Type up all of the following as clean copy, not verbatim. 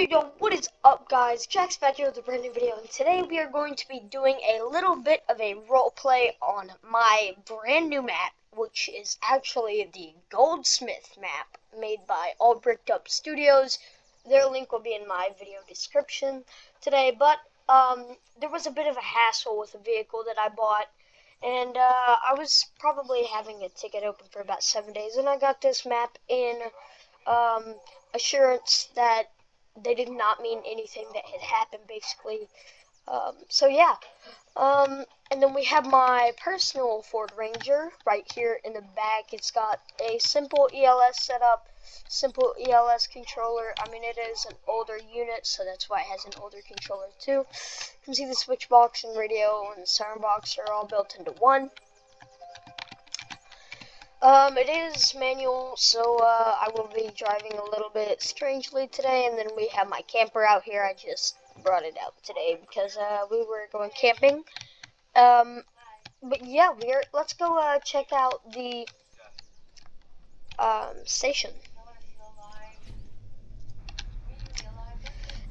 Yo, what is up, guys? Jack's back here with a brand new video, and today we are going to be doing a little bit of a roleplay on my brand new map, which is actually the Goldsmith map made by All Bricked Up Studios. Their link will be in my video description today, but there was a bit of a hassle with a vehicle that I bought, and I was probably having a ticket open for about 7 days, and I got this map in assurance that they did not mean anything that had happened, basically. So yeah. And then we have my personal Ford Ranger right here in the back. It's got a simple ELS setup, simple ELS controller. I mean, it is an older unit, so that's why it has an older controller too. You can see the switch box and radio and sound box are all built into one. It is manual, so I will be driving a little bit strangely today, and then we have my camper out here. I just brought it out today because we were going camping. But yeah, let's go check out the station.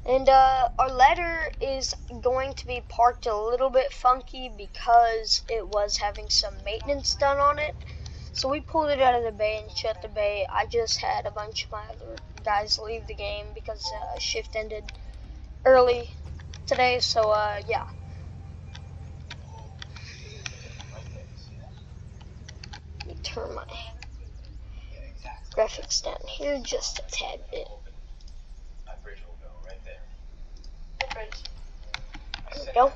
And our ladder is going to be parked a little bit funky because it was having some maintenance done on it. So we pulled it out of the bay and shut the bay. I just had a bunch of my other guys leave the game because shift ended early today. So yeah. Let me turn my graphics down here just a tad bit. There we go.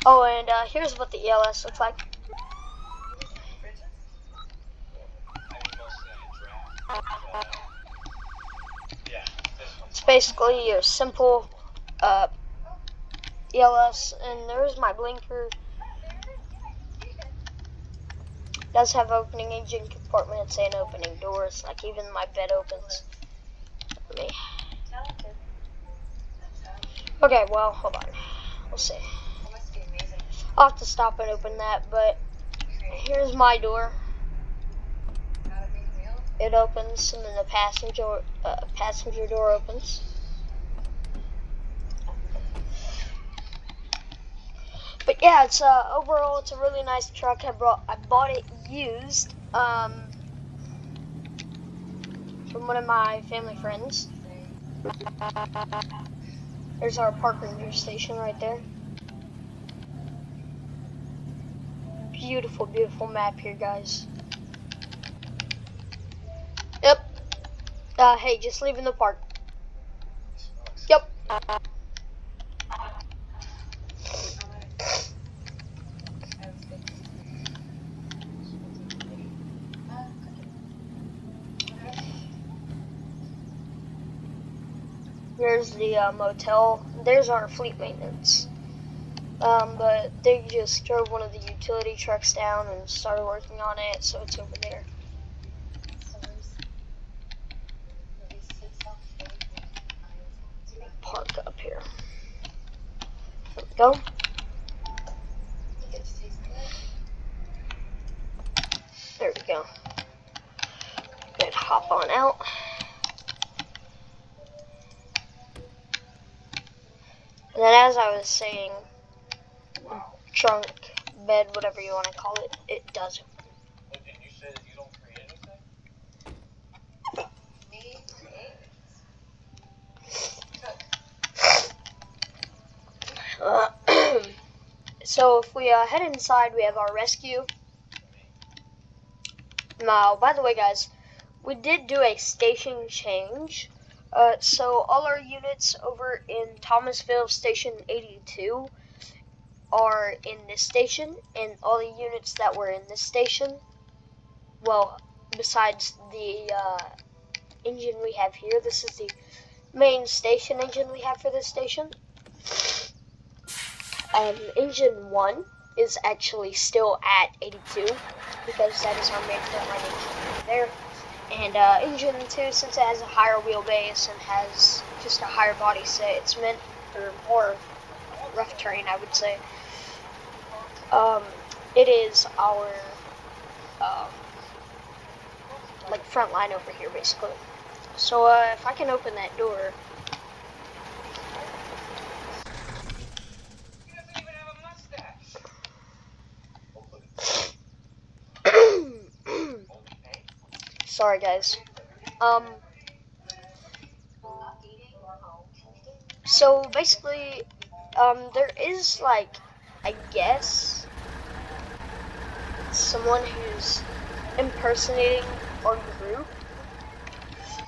Oh, and here's what the ELS looks like. It's basically your simple ELS, and there's my blinker. It does have opening engine compartments and opening doors, like even my bed opens. Okay, well, hold on. We'll see. I'll have to stop and open that, but here's my door. It opens, and then the passenger door opens. But yeah, it's overall it's a really nice truck. I bought it used from one of my family friends. There's our park ranger station right there. Beautiful, beautiful map here, guys. Yep. Hey, just leaving the park. Yep. There's the motel. There's our fleet maintenance. But they just drove one of the utility trucks down and started working on it, so it's over there. Park up here. There we go. There we go. Good, hop on out. And then, as I was saying, trunk, bed, whatever you want to call it, it does open. Look, and you said you don't create anything? So if we head inside, we have our rescue. Now, by the way, guys, we did do a station change. So all our units over in Thomasville Station 82 are in this station, and all the units that were in this station, well, besides the engine we have here, this is the main station engine we have for this station. Engine 1 is actually still at 82 because that is our main frontline engine there. And engine 2, since it has a higher wheelbase and has just a higher body set, it's meant for more rough terrain, I would say. It is our like front line over here, basically. So if I can open that door, Sorry, guys. Um, so basically, there is like, I guess, someone who's impersonating our group.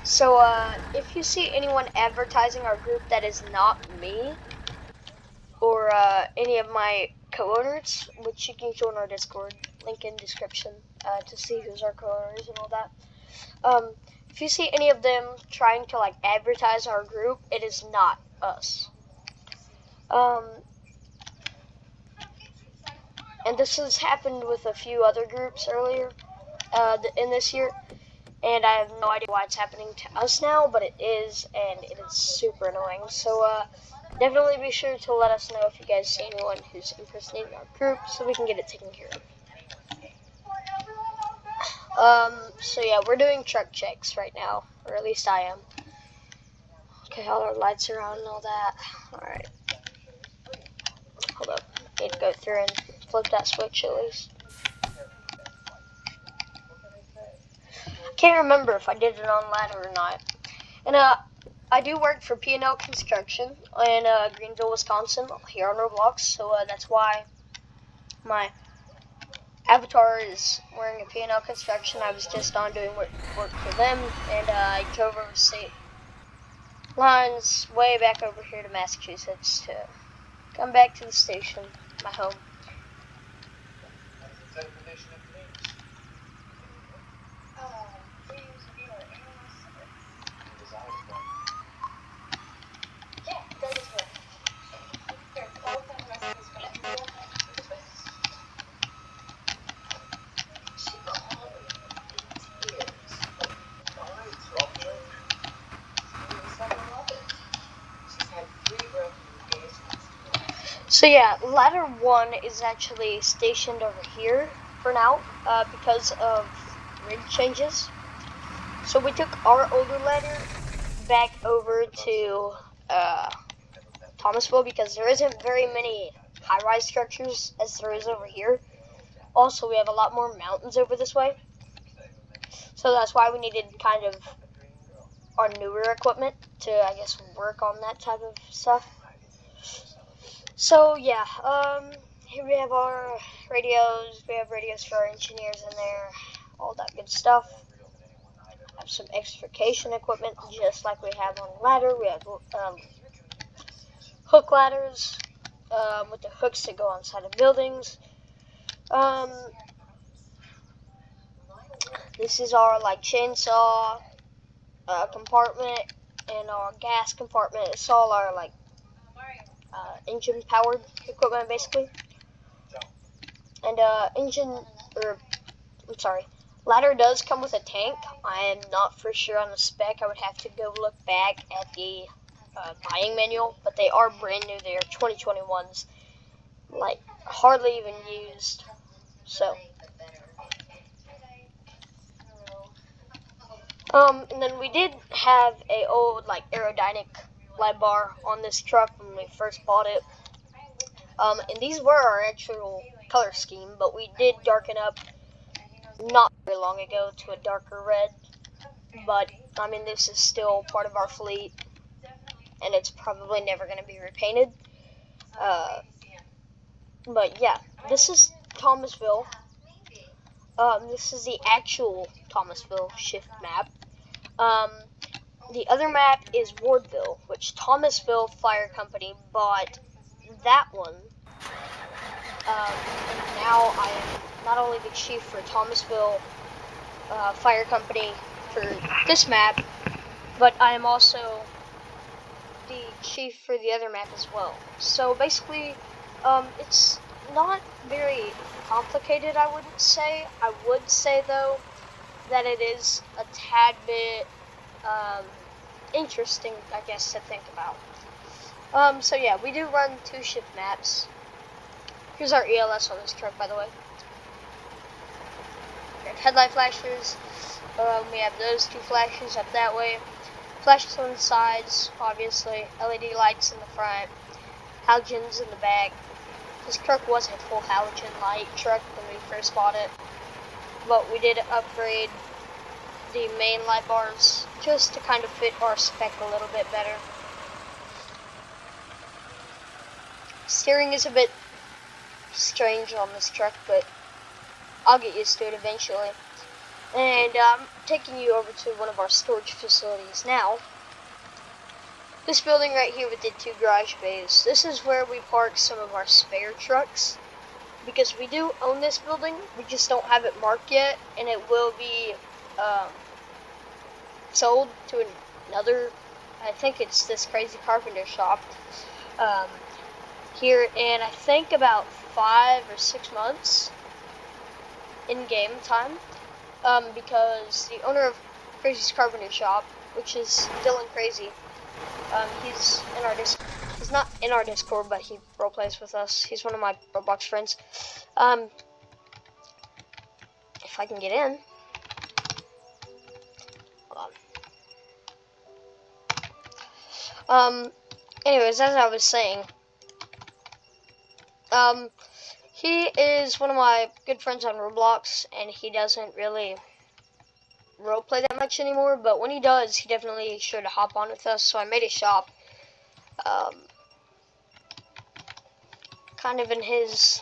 So, if you see anyone advertising our group that is not me, or any of my co-owners, which you can join our Discord, link in description, to see who's our co-owners and all that. If you see any of them trying to like advertise our group, it is not us. And this has happened with a few other groups earlier in this year, and I have no idea why it's happening to us now, but it is, and it is super annoying. So definitely be sure to let us know if you guys see anyone who's impersonating our group, so we can get it taken care of. So yeah, we're doing truck checks right now, or at least I am. Okay, all our lights are on and all that. Alright. Hold up. Need to go through and flip that switch at least. Can't remember if I did it on ladder or not. And I do work for P&L Construction in Greenville, Wisconsin, here on Roblox. So that's why my avatar is wearing a P&L Construction. I was just on doing work for them, and I drove over state lines way back over here to Massachusetts to come back to the station, my home. So yeah, ladder 1 is actually stationed over here for now because of rig changes. So we took our older ladder back over to Thomasville because there isn't very many high-rise structures as there is over here. Also, we have a lot more mountains over this way. So that's why we needed kind of our newer equipment to, I guess, work on that type of stuff. So yeah, here we have our radios. We have radios for our engineers in there, all that good stuff. Have some extrication equipment, just like we have on the ladder. We have hook ladders with the hooks that go inside of buildings. This is our like chainsaw compartment and our gas compartment. It's all our like engine powered equipment basically. And ladder does come with a tank. I am not for sure on the spec. I would have to go look back at the buying manual, but they are brand new. They are 2021s, like hardly even used. So, and then we did have a old like aerodynamic light bar on this truck when we first bought it. And these were our actual color scheme, but we did darken up not very long ago to a darker red. But I mean, this is still part of our fleet, and it's probably never going to be repainted. But yeah, this is Thomasville. This is the actual Thomasville shift map. The other map is Wardville, which Thomasville Fire Company bought that one. And now I am not only the chief for Thomasville Fire Company for this map, but I am also the chief for the other map as well. So basically, it's not very complicated, I wouldn't say. I would say, though, that it is a tad bit interesting, I guess, to think about. So yeah, we do run 2 shift maps. Here's our ELS on this truck, by the way. We have headlight flashers. We have those 2 flashes up that way. Flashes on the sides, obviously. LED lights in the front. Halogens in the back. This truck wasn't a full halogen light truck when we first bought it, but we did upgrade the main light bars just to kind of fit our spec a little bit better. Steering is a bit strange on this truck, but I'll get used to it eventually. And I'm taking you over to one of our storage facilities now. This building right here with the 2 garage bays, this is where we park some of our spare trucks. Because we do own this building, we just don't have it marked yet, and it will be sold to another, I think it's this crazy carpenter shop, here in I think about 5 or 6 months in game time, because the owner of Crazy's Carpenter Shop, which is Dylan Crazy, he's in our Discord. He's not in our Discord, but he roleplays with us. He's one of my Roblox friends. If I can get in. Hold on. Anyways, as I was saying, he is one of my good friends on Roblox, and he doesn't really roleplay that much anymore, but when he does, he definitely sure to hop on with us, so I made a shop, kind of in his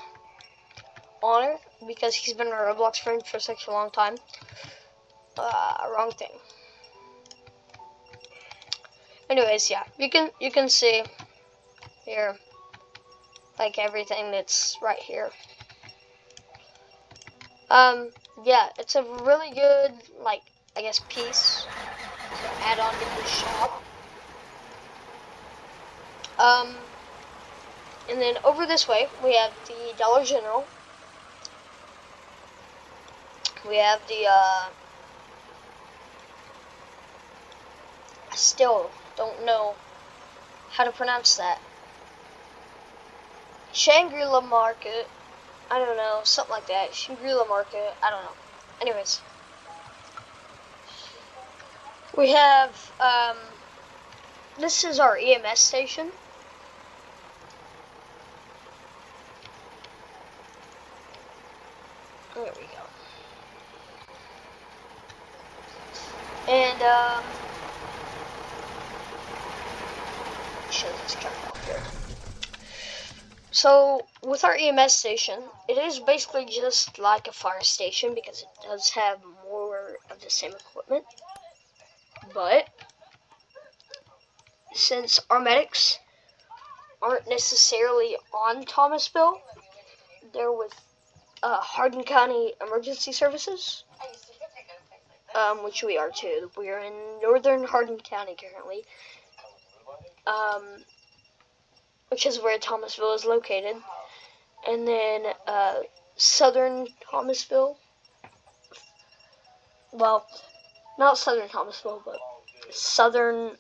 honor, because he's been a Roblox friend for such a long time. Wrong thing. Anyways, yeah, you can see here, like, everything that's right here. Yeah, it's a really good, like, I guess, piece to add on to the shop. And then over this way, we have the Dollar General. We have the, I still don't know how to pronounce that. Shangri-La Market. I don't know, something like that. Shangri-La Market. I don't know. Anyways. We have, this is our EMS station. There we go. And, show this truck out here. So, with our EMS station, it is basically just like a fire station because it does have more of the same equipment. But, since our medics aren't necessarily on Thomasville, they're with Hardin County Emergency Services, which we are too. We are in northern Hardin County currently, which is where Thomasville is located. And then southern Thomasville, well, not southern Thomasville, but southern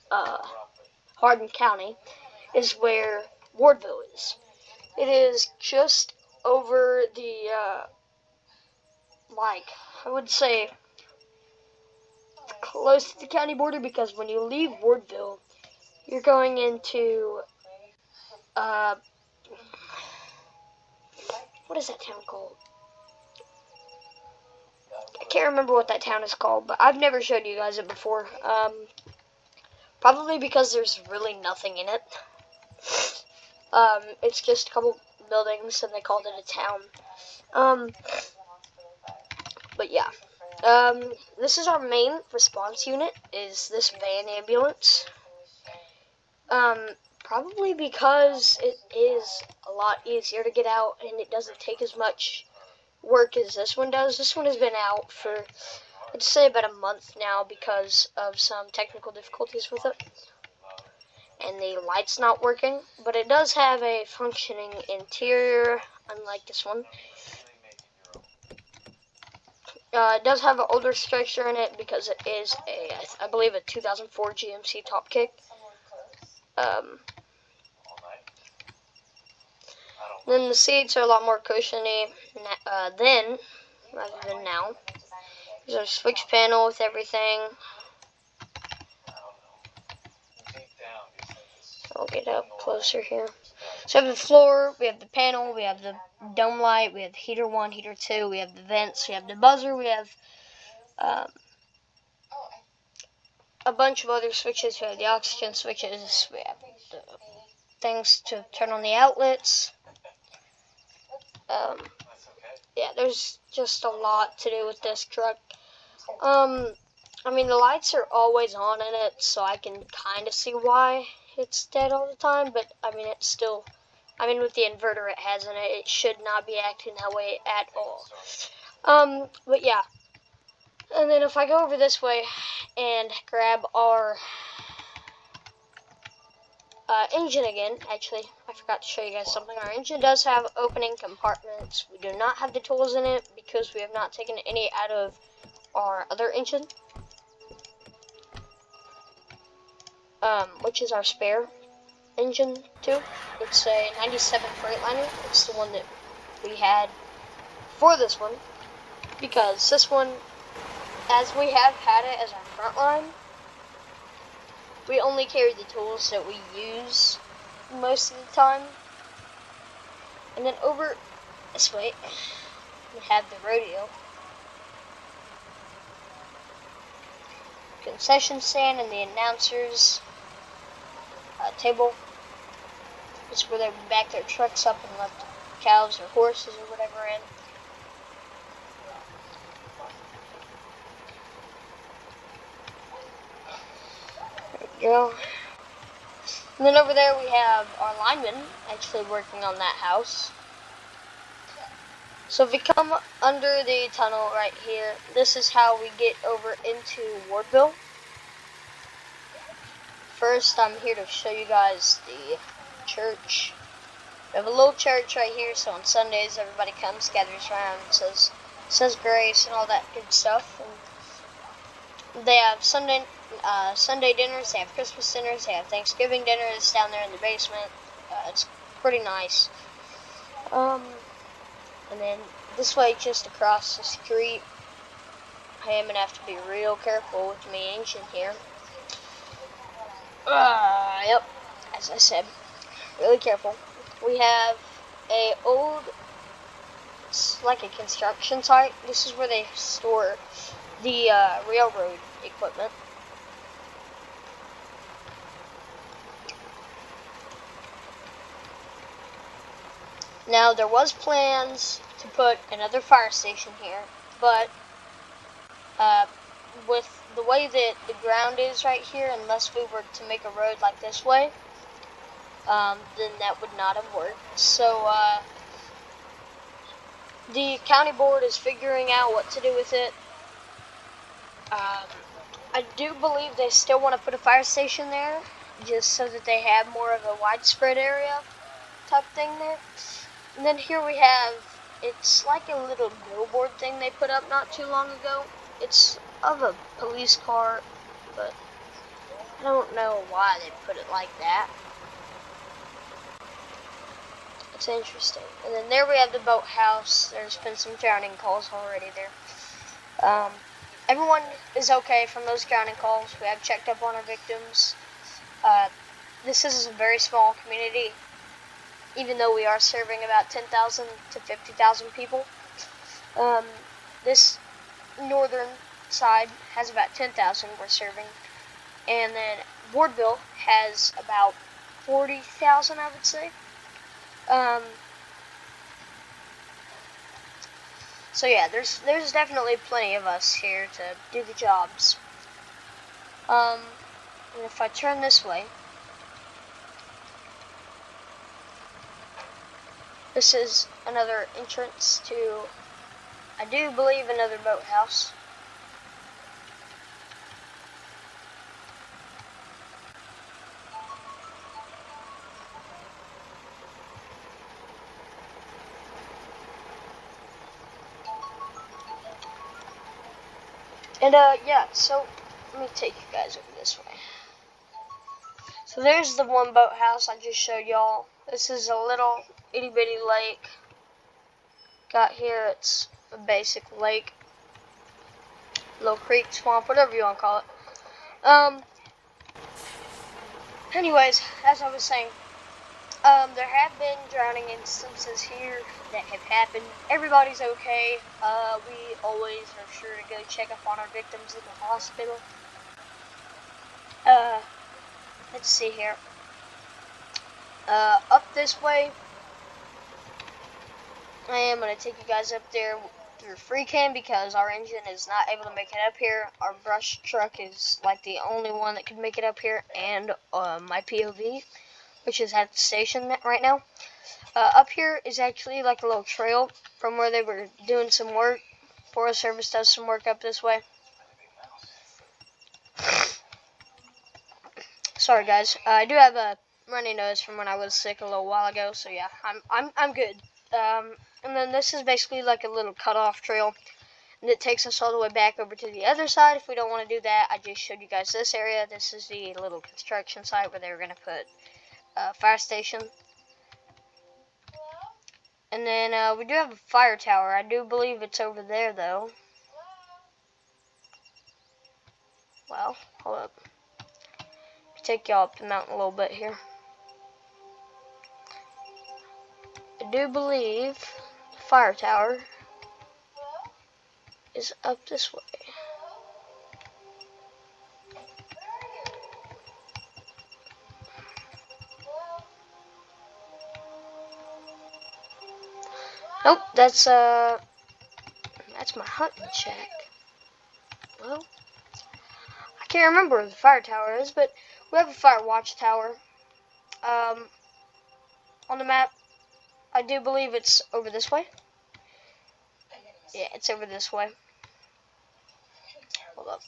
Hardin County is where Wardville is. It is just over the, like, I would say close to the county border, because when you leave Wardville, you're going into, what is that town called? I can't remember what that town is called, but I've never showed you guys it before. Probably because there's really nothing in it. It's just a couple buildings, and they called it a town. But yeah. This is our main response unit, is this van ambulance. Probably because it is a lot easier to get out, and it doesn't take as much work as this one does. This one has been out for, I'd say, about a month now because of some technical difficulties with it. And the light's not working, but it does have a functioning interior, unlike this one. It does have an older structure in it because it is I believe, a 2004 GMC top kick. Then the seats are a lot more cushiony then, rather than now. There's a switch panel with everything. I'll get up closer here. So we have the floor, we have the panel, we have the dome light, we have the heater 1, heater 2, we have the vents, we have the buzzer, we have a bunch of other switches. We have the oxygen switches. We have the things to turn on the outlets. Yeah, there's just a lot to do with this truck. I mean, the lights are always on in it, so I can kind of see why it's dead all the time, but I mean, it's still, I mean, with the inverter it has in it, it should not be acting that way at all. But yeah. And then if I go over this way and grab our engine again, actually, I forgot to show you guys something. Our engine does have opening compartments. We do not have the tools in it because we have not taken any out of our other engine, which is our spare engine too. It's a 97 Freightliner. It's the one that we had for this one, because this one, as we have had it as our front line, we only carry the tools that we use most of the time. And then over this way, we have the rodeo, concession stand, and the announcers table. It's where they back their trucks up and left cows or horses or whatever in. There we go. And then over there we have our linemen actually working on that house. So if we come under the tunnel right here, this is how we get over into Wardville. First, I'm here to show you guys the church. We have a little church right here, so on Sundays everybody comes, gathers around, says grace and all that good stuff. And they have Sunday dinners, they have Christmas dinners, they have Thanksgiving dinners down there in the basement. It's pretty nice. And then this way, just across the street, I am gonna have to be real careful with my engine here. Yep, as I said, really careful. We have a old, it's like a construction site. This is where they store the railroad equipment. Now, there was plans to put another fire station here, but with the way that the ground is right here, unless we were to make a road like this way, then that would not have worked. So the county board is figuring out what to do with it. I do believe they still want to put a fire station there, just so that they have more of a widespread area type thing there. And then here we have, it's like a little billboard thing they put up not too long ago. It's of a police car, but I don't know why they put it like that. It's interesting. And then there we have the boathouse. There's been some drowning calls already there. Everyone is okay from those drowning calls. We have checked up on our victims. This is a very small community, even though we are serving about 10,000 to 50,000 people. This northern side has about 10,000 we're serving, and then Wardville has about 40,000, I would say. So yeah, there's definitely plenty of us here to do the jobs. And if I turn this way, this is another entrance to, I do believe, another boathouse. And yeah, so let me take you guys over this way. So there's the one boathouse I just showed y'all. This is a little itty bitty lake. Got here, it's a basic lake, little creek, swamp, whatever you want to call it. Anyways, as I was saying, there have been drowning instances here that have happened. Everybody's okay. We always are sure to go check up on our victims in the hospital. Let's see here. Up this way. I am going to take you guys up there through free cam because our engine is not able to make it up here. Our brush truck is like the only one that can make it up here, and my POV, which is at the station right now. Up here is actually like a little trail from where they were doing some work. Forest Service does some work up this way. Sorry guys, I do have a runny nose from when I was sick a little while ago, so yeah, I'm good. And then this is basically like a little cutoff trail, and it takes us all the way back over to the other side. If we don't want to do that, I just showed you guys this area. This is the little construction site where they were gonna put a fire station. And then we do have a fire tower. I do believe it's over there though. Well, hold up. Take y'all up the mountain a little bit here. I do believe the fire tower is up this way. Nope, that's my hunting shack. Well, I can't remember where the fire tower is, but we have a fire watch tower. On the map, I do believe it's over this way. Yeah, it's over this way. Hold up.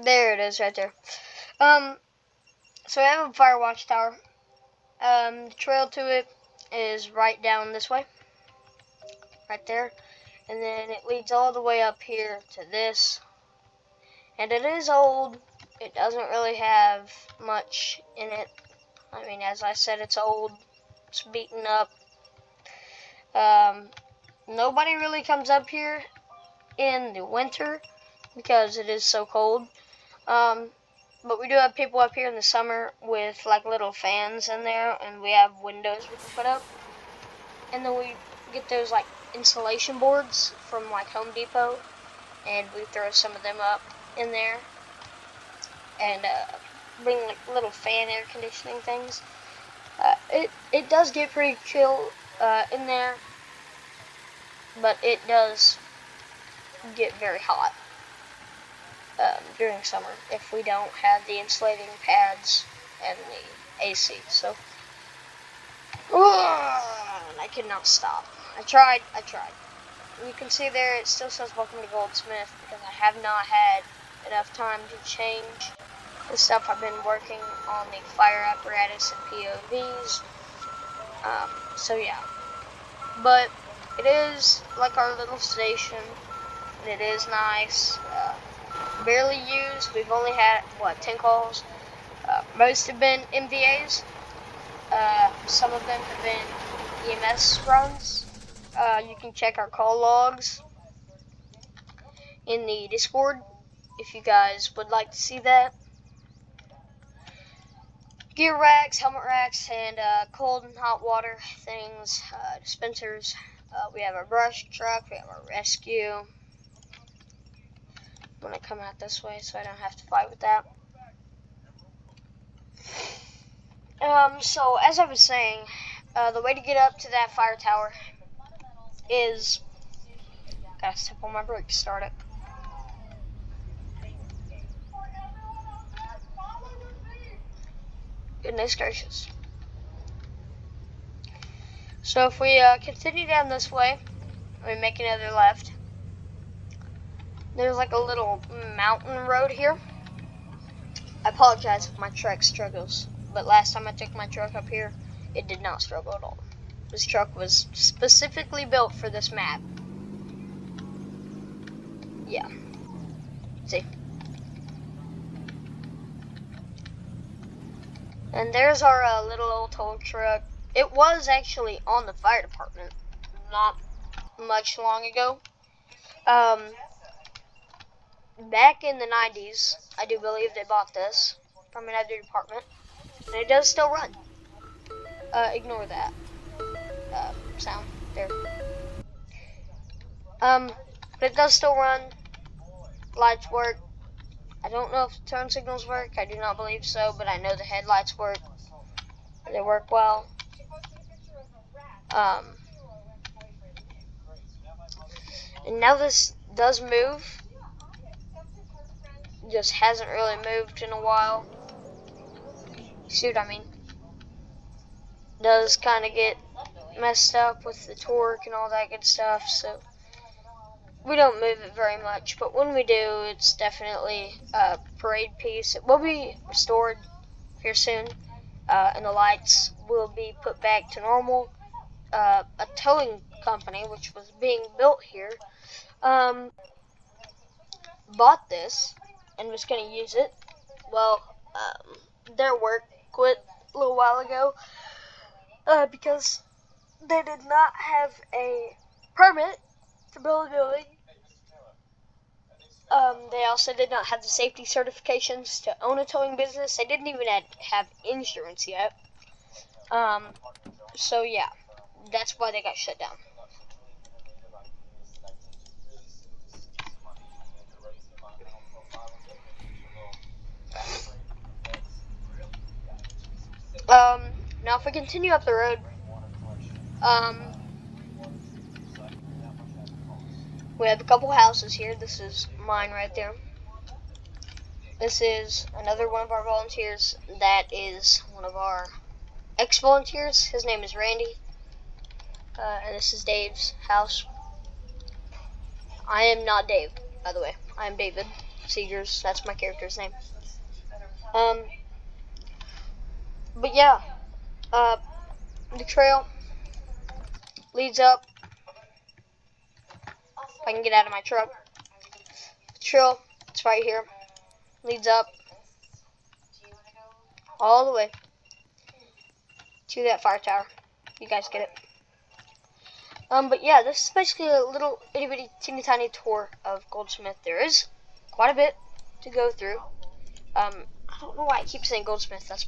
There it is, right there. So we have a fire watch tower. The trail to it is right down this way. Right there. And then it leads all the way up here to this. And it is old. It doesn't really have much in it. I mean, as I said, it's old. It's beaten up. Nobody really comes up here in the winter because it is so cold. But we do have people up here in the summer with like little fans in there, and we have windows we can put up. And then we get those like insulation boards from like Home Depot, and we throw some of them up in there, and bring like little fan air conditioning things. It does get pretty chill in there, but it does get very hot during summer if we don't have the insulating pads and the AC. So I could not stop. I tried. You can see there it still says welcome to Goldsmith because I have not had enough time to change the stuff. I've been working on the fire apparatus and POVs. So yeah. But it is like our little station, and it is nice. Barely used. We've only had, 10 calls? Most have been MVAs. Some of them have been EMS runs. You can check our call logs in the Discord if you guys would like to see that. Gear racks, helmet racks, and cold and hot water things, dispensers. We have our brush truck, we have our rescue. I'm going to come out this way so I don't have to fight with that. So as I was saying, the way to get up to that fire tower is, gotta step on my brake to start it. Goodness gracious. So if we continue down this way, we make another left. There's like a little mountain road here. I apologize if my truck struggles, but last time I took my truck up here, it did not struggle at all. This truck was specifically built for this map. Yeah. See? And there's our little old tow truck. It was actually on the fire department not much long ago. Back in the 90s, I do believe they bought this from another department. And it does still run. Ignore that sound there. But it does still run. Lights work. I don't know if the turn signals work. I do not believe so, but I know the headlights work. They work well. And now this does move. Just hasn't really moved in a while. See what I mean? Does kind of get messed up with the torque and all that good stuff, so we don't move it very much, but when we do, it's definitely a parade piece. It will be restored here soon, and the lights will be put back to normal. A towing company, which was being built here, bought this and was going to use it. Well, their work quit a little while ago because they did not have a permit to build a building. They also did not have the safety certifications to own a towing business. They didn't even have insurance yet. So yeah, that's why they got shut down. Now if we continue up the road, we have a couple houses here. This is mine right there. This is another one of our volunteers. That is one of our ex-volunteers. His name is Randy. And this is Dave's house. I am not Dave, by the way. I am David Seegers. That's my character's name. But yeah, the trail leads up. If I can get out of my truck. The trail, it's right here. Leads up all the way to that fire tower. You guys get it. But yeah, this is basically a little itty bitty teeny tiny tour of Goldsmith. There is quite a bit to go through. I don't know why I keep saying Goldsmith. That's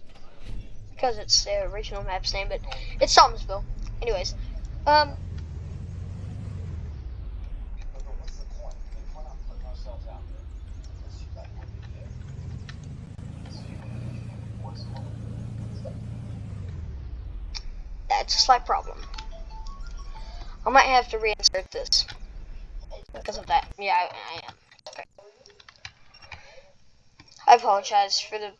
because it's the original map's name, but it's Thomasville. Anyways, that's a slight problem. I might have to reinsert this because of that. Yeah, I am. Okay. I apologize for the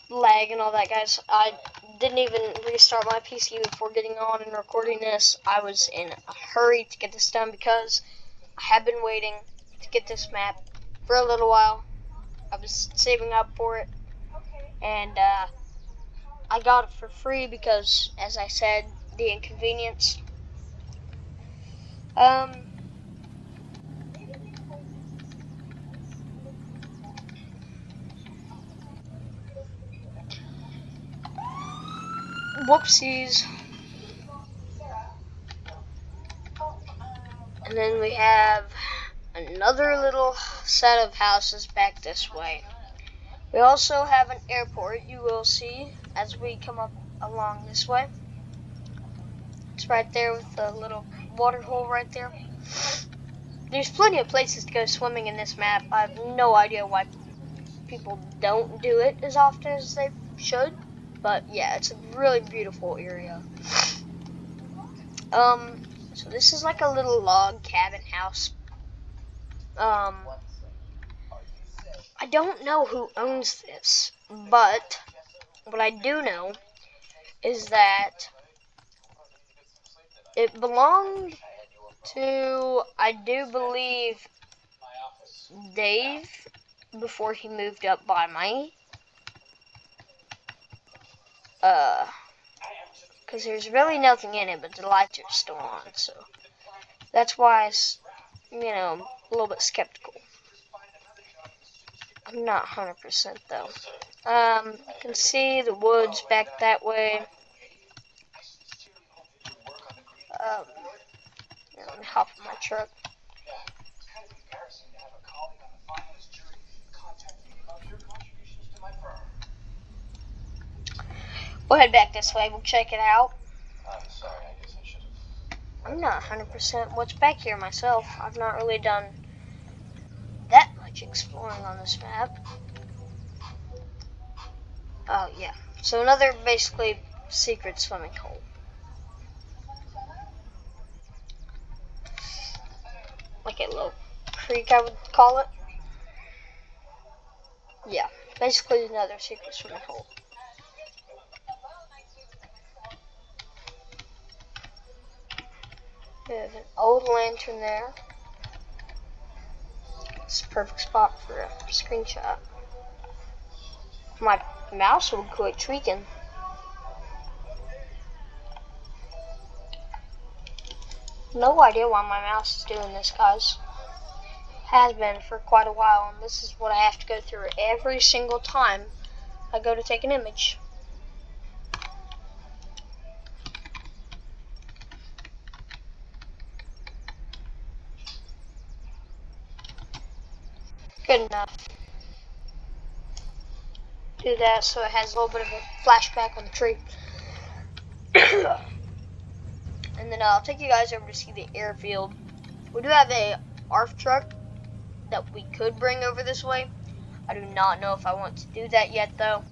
lag and all that, guys. I didn't even restart my PC before getting on and recording this. I was in a hurry to get this done because I have been waiting to get this map for a little while. I was saving up for it, and I got it for free because, as I said, the inconvenience. Whoopsies. And then we have another little set of houses back this way. We also have an airport, you will see as we come up along this way. It's right there with the little water hole right there. There's plenty of places to go swimming in this map. I have no idea why people don't do it as often as they should. But yeah, it's a really beautiful area. So this is like a little log cabin house. I don't know who owns this, but what I do know is that it belonged to, I do believe, Dave before he moved up by me. Because there's really nothing in it, but the lights are still on, so that's why I'm, a little bit skeptical. I'm not 100% though. You can see the woods back that way. Let me hop in my truck. We'll head back this way. We'll check it out. I'm not 100% what's back here myself. I've not really done much exploring on this map. Oh yeah, so another basically secret swimming hole. Like a little creek, I would call it. Yeah, basically another secret swimming hole. We have an old lantern there. It's a perfect spot for a screenshot. My mouse would quit tweaking. No idea why my mouse is doing this, guys. Has been for quite a while, and this is what I have to go through every single time I go to take an image. Good enough. Do that so it has a little bit of a flashback on the tree. And then I'll take you guys over to see the airfield. We do have a ARF truck that we could bring over this way. I do not know if I want to do that yet though.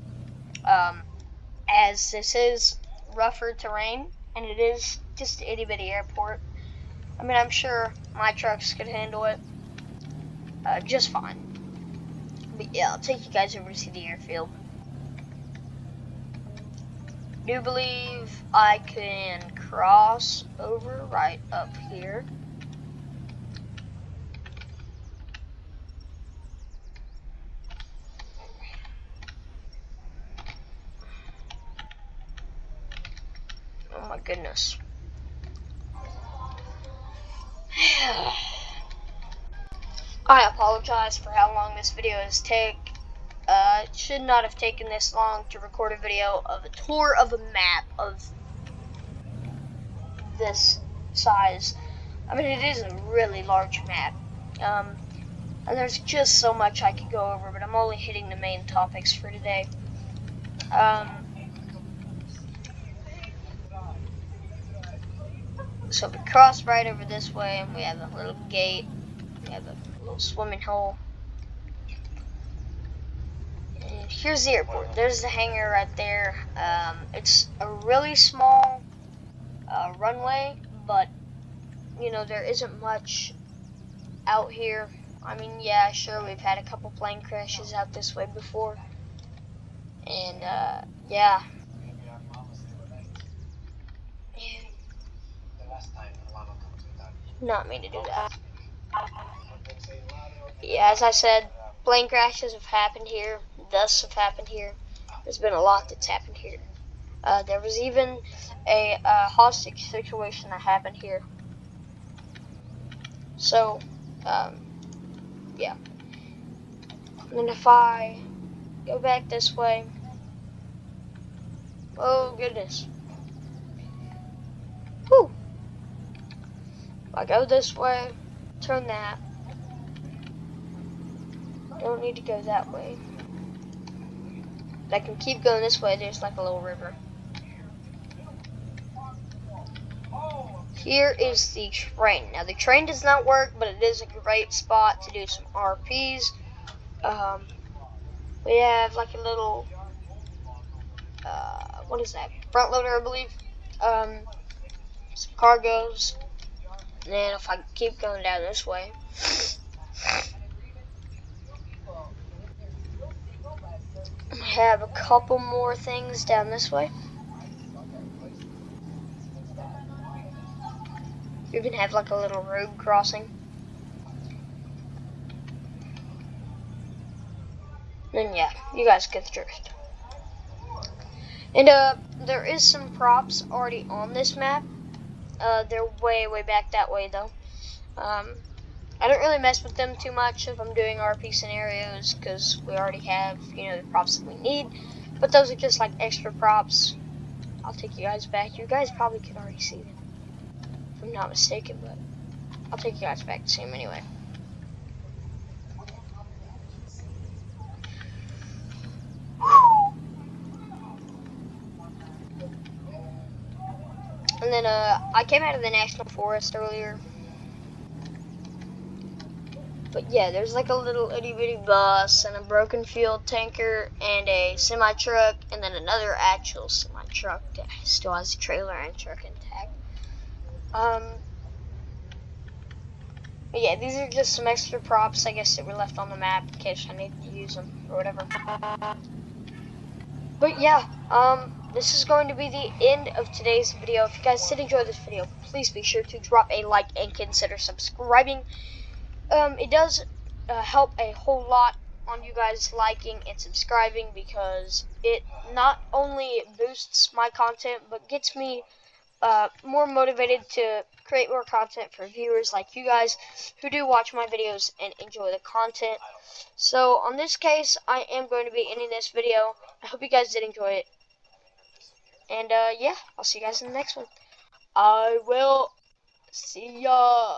As this is rougher terrain and it is just an itty bitty airport. I mean, I'm sure my trucks could handle it just fine. But yeah, I'll take you guys over to see the airfield. I do believe I can cross over right up here. Oh my goodness. I apologize for how long this video has taken. It should not have taken this long to record a video of a tour of a map of this size. I mean, it is a really large map. And there's just so much I could go over, but I'm only hitting the main topics for today. So we cross right over this way, and we have a little gate. We have a little swimming hole. And here's the airport. There's the hangar right there. It's a really small runway, but you know, there isn't much out here. I mean, yeah, sure, we've had a couple plane crashes out this way before. And yeah. Not me to do that. Yeah, as I said, plane crashes have happened here. Deaths have happened here. There's been a lot that's happened here. There was even a hostage situation that happened here. So, yeah. And then if I go back this way, oh goodness. Whew. If I go this way, turn that. Don't need to go that way. But I can keep going this way. There's like a little river. Here is the train. Now the train does not work, but it is a great spot to do some RPs. We have like a little, what is that? Front loader, I believe. Some cargoes. And then if I keep going down this way, I have a couple more things down this way. You can have like a little road crossing. Then yeah, you guys get the drift. And there is some props already on this map. They're way back that way though. I don't really mess with them too much if I'm doing RP scenarios because we already have, you know, the props that we need. But those are just like extra props. I'll take you guys back. You guys probably can already see them, if I'm not mistaken, but I'll take you guys back to see them anyway. And then I came out of the National Forest earlier. But yeah, there's like a little itty bitty bus and a broken fuel tanker and a semi truck and then another actual semi truck that still has a trailer and truck intact. But yeah, these are just some extra props, I guess, that were left on the map in case I needed to use them or whatever. But yeah, this is going to be the end of today's video. If you guys did enjoy this video, please be sure to drop a like and consider subscribing. It does help a whole lot on you guys liking and subscribing because it not only boosts my content but gets me more motivated to create more content for viewers like you guys who do watch my videos and enjoy the content. So on this case, I am going to be ending this video. I hope you guys did enjoy it. And yeah, I'll see you guys in the next one. I will see ya.